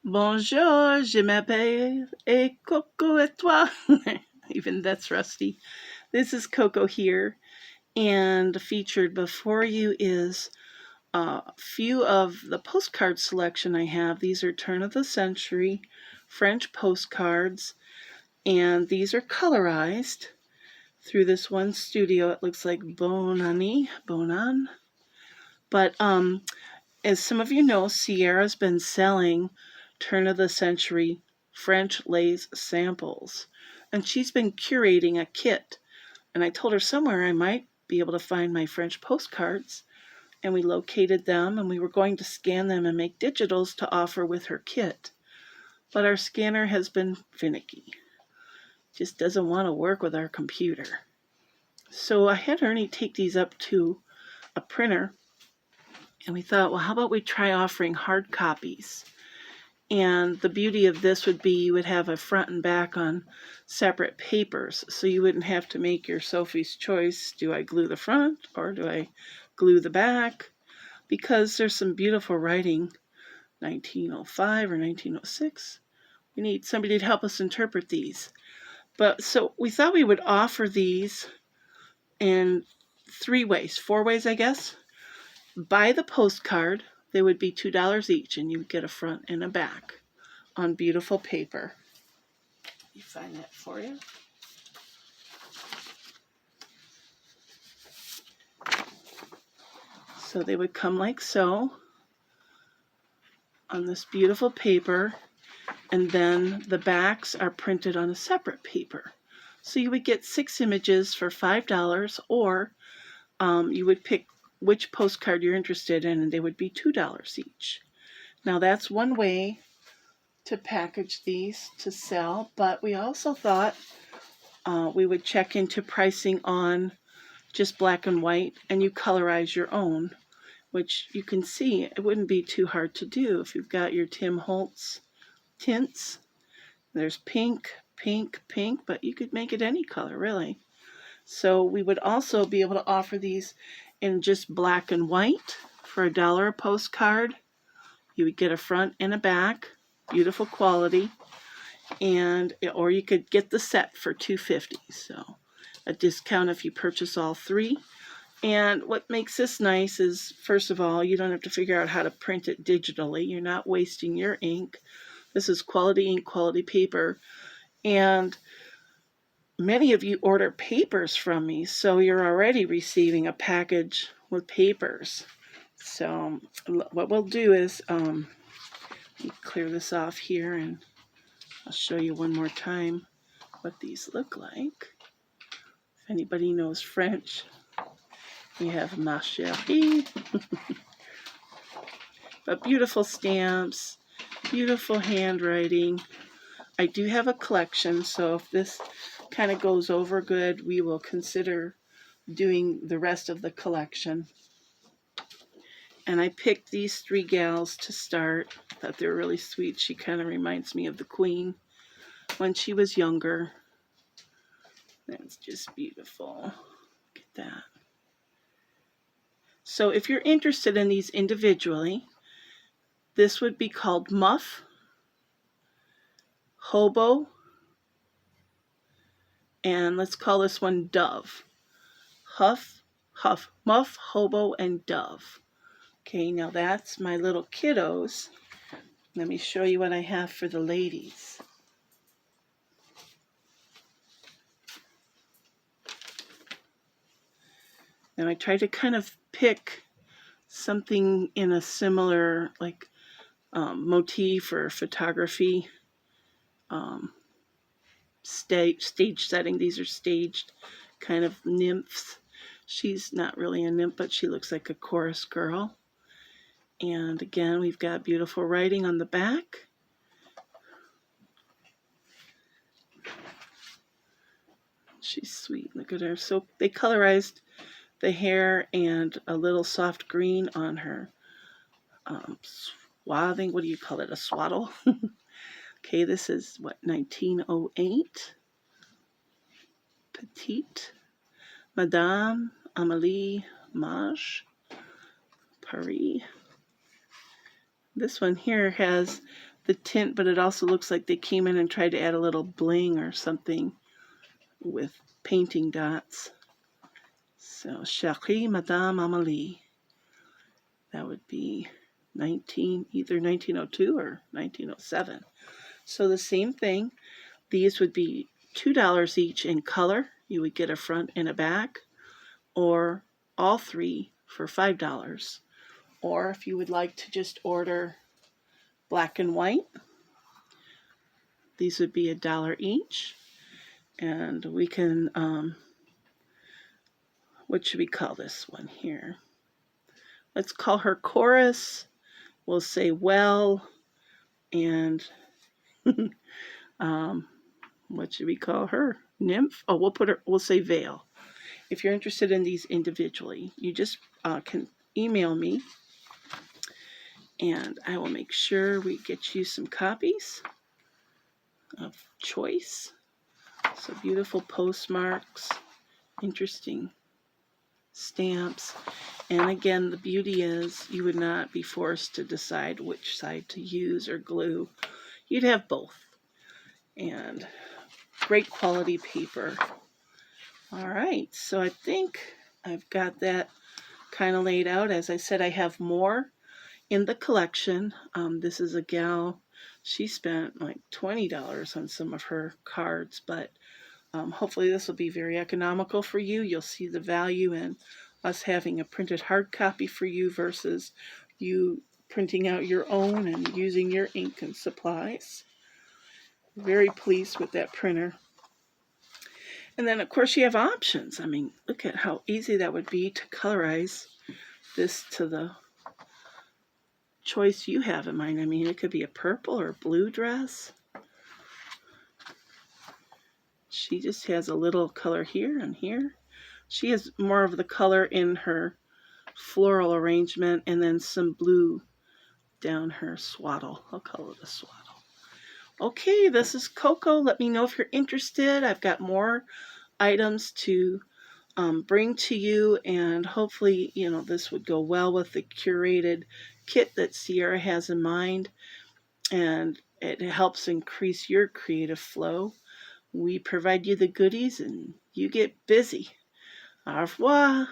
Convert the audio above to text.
Bonjour, je m'appelle et Coco et toi. Even that's rusty. This is Coco here, and featured before you is a few of the postcard selection I have. These are turn of the century French postcards, and these are colorized through this one studio. It looks like Bonan. But as some of you know, Ciara's been selling turn of the century French lace samples, and she's been curating a kit. And I told her somewhere I might be able to find my French postcards, and we located them, and we were going to scan them and make digitals to offer with her kit. But our scanner has been finicky. Just doesn't want to work with our computer. So I had Ernie take these up to a printer, and we thought, well, how about we try offering hard copies? And the beauty of this would be you would have a front and back on separate papers, so you wouldn't have to make your Sophie's choice. Do I glue the front or do I glue the back? Because there's some beautiful writing, 1905 or 1906. We need somebody to help us interpret these. But so we thought we would offer these in 4 ways, I guess. Buy the postcard. They would be $2 each, and you would get a front and a back on beautiful paper. Let me find that for you. So they would come like so on this beautiful paper, and then the backs are printed on a separate paper. So you would get 6 images for $5, or you would pick which postcard you're interested in, and they would be $2 each. Now that's one way to package these to sell, but we also thought we would check into pricing on just black and white, and you colorize your own, which you can see it wouldn't be too hard to do if you've got your Tim Holtz tints. There's pink, pink, pink, but you could make it any color really. So we would also be able to offer these in just black and white for $1 a postcard. You would get a front and a back, beautiful quality, and or you could get the set for $2.50. So a discount if you purchase all 3. And what makes this nice is, first of all, you don't have to figure out how to print it digitally. You're not wasting your ink. This is quality ink, quality paper. And many of you order papers from me, so you're already receiving a package with papers. So what we'll do is, let me clear this off here, and I'll show you one more time what these look like. If anybody knows French, you have ma chérie. But beautiful stamps, beautiful handwriting. I do have a collection, so if this kind of goes over good, we will consider doing the rest of the collection. And I picked these 3 gals to start. I thought they were really sweet. She kind of reminds me of the Queen when she was younger. That's just beautiful. Look at that. So if you're interested in these individually, this would be called Muff, Hobo, and let's call this one Dove. Muff, Hobo, and Dove. Okay, now that's my little kiddos. Let me show you what I have for the ladies. Now I try to kind of pick something in a similar motif or photography stage setting. These are staged kind of nymphs. She's not really a nymph, but she looks like a chorus girl. And again, we've got beautiful writing on the back. She's sweet. Look at her. So they colorized the hair and a little soft green on her swathing. What do you call it? A swaddle? Okay, this is what, 1908. Petite. Madame Amélie Mage, Paris. This one here has the tint, but it also looks like they came in and tried to add a little bling or something with painting dots. So, Chérie Madame Amélie. That would be either 1902 or 1907. So the same thing. These would be $2 each in color. You would get a front and a back, or all three for $5. Or if you would like to just order black and white, these would be $1 each. And we can, what should we call this one here? Let's call her Chorus. We'll say Well, and what should we call her? Nymph? Oh, we'll say Veil. If you're interested in these individually, you just can email me, and I will make sure we get you some copies of choice. So beautiful postmarks, interesting stamps. And again, the beauty is you would not be forced to decide which side to use or glue. You'd have both. And great quality paper. All right, so I think I've got that kind of laid out. As I said, I have more in the collection. This is a gal. She spent like $20 on some of her cards, but hopefully this will be very economical for you. You'll see the value in us having a printed hard copy for you versus you printing out your own and using your ink and supplies. Very pleased with that printer. And then, of course, you have options. I mean, look at how easy that would be to colorize this to the choice you have in mind. I mean, it could be a purple or blue dress. She just has a little color here and here. She has more of the color in her floral arrangement and then some blue down her swaddle. I'll call it a swaddle. Okay, this is Coco. Let me know if you're interested. I've got more items to bring to you, and hopefully, this would go well with the curated kit that Ciara has in mind, and it helps increase your creative flow. We provide you the goodies, and you get busy. Au revoir.